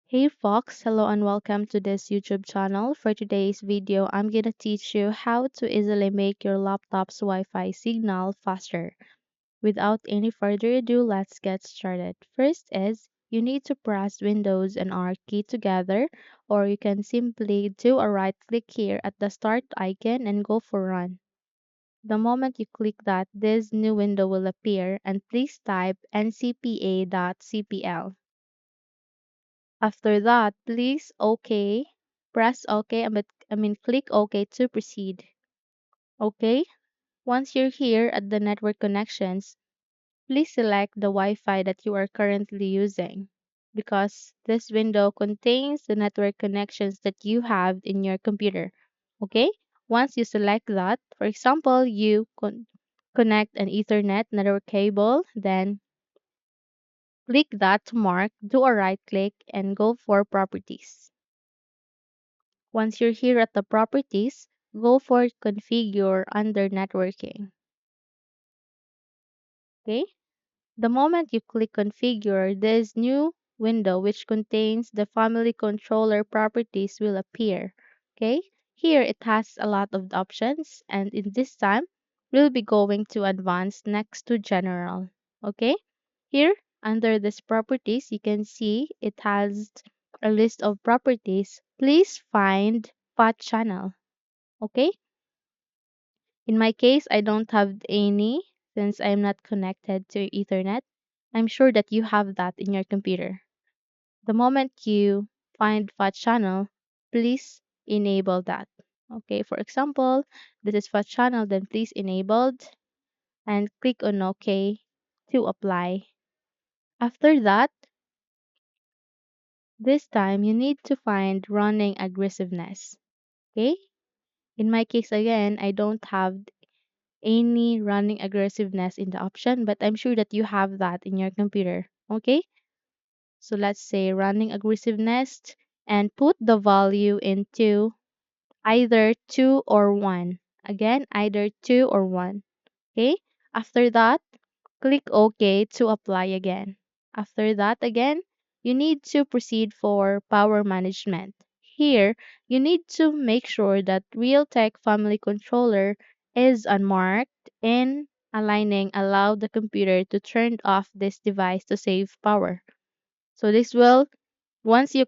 Hey Fox, hello and welcome to this YouTube channel. For today's video, I'm gonna teach you how to easily make your laptop's Wi-Fi signal faster. Without any further ado, let's get started. First is you need to press Windows and R key together, or you can simply do a right click here at the start icon and go for run. The moment you click that, this new window will appear and please type ncpa.cpl. After that, please press OK, click OK to proceed. Okay, once you're here at the network connections, please select the Wi-Fi that you are currently using because this window contains the network connections that you have in your computer. Okay, once you select that, for example, connect an Ethernet network cable, then click that to mark, do a right click, and go for Properties. Once you're here at the properties, go for configure under networking. Okay? The moment you click configure, this new window which contains the family controller properties will appear. Okay? Here it has a lot of options and in this time we'll be going to advanced next to general. Okay? Here under this properties you can see it has a list of properties. Please find path channel. Okay? In my case, I don't have any since I'm not connected to Ethernet. I'm sure that you have that in your computer. The moment you find FAT channel, please enable that. Okay, for example, this is FAT channel, then please enabled and click on OK to apply. After that, this time you need to find running aggressiveness. Okay, in my case again, I don't have any running aggressiveness in the option, but I'm sure that you have that in your computer. Okay, so let's say running aggressiveness and put the value into either 2 or 1. Again, either 2 or 1. Okay, after that, click OK to apply again. After that, again, you need to proceed for power management. Here, you need to make sure that Realtek Family Controller is unmarked and aligning allow the computer to turn off this device to save power. So this will, once you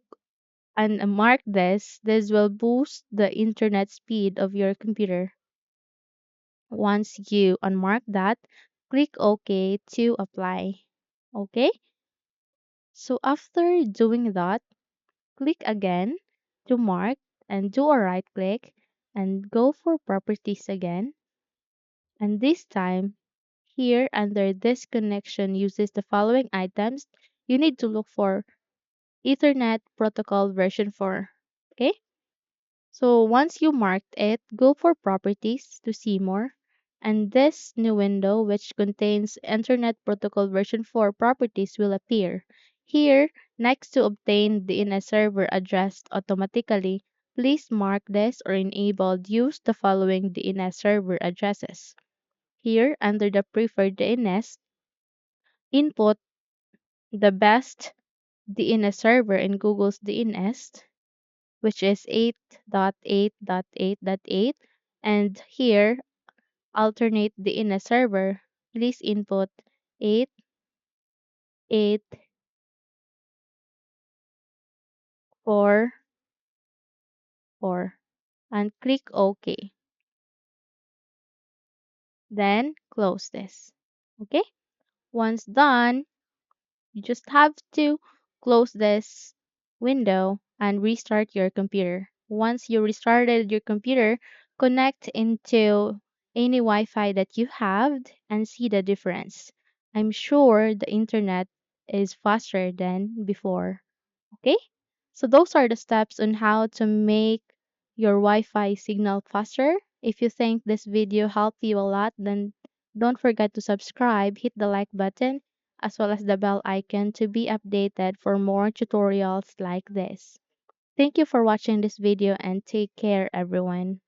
unmark this will boost the internet speed of your computer. Once you unmark that, click OK to apply. Okay, so after doing that, click again to mark and do a right click and go for properties again. And this time, here under this connection uses the following items, you need to look for Ethernet protocol version 4. Okay, so once you marked it, go for properties to see more. And this new window, which contains Internet Protocol version 4 properties, will appear. Here, next to obtain the DNS server address automatically, please mark this or enabled use the following DNS server addresses. Here, under the preferred DNS, input the best DNS server in Google's DNS, which is 8.8.8.8, and here alternate the in a server, please input 8844 and click OK. Then close this. Okay? Once done, you just have to close this window and restart your computer. Once you restarted your computer, connect into any Wi-Fi that you have and see the difference. I'm sure the internet is faster than before. Okay? So those are the steps on how to make your Wi-Fi signal faster. If you think this video helped you a lot, then don't forget to subscribe, hit the like button, as well as the bell icon to be updated for more tutorials like this. Thank you for watching this video and take care everyone.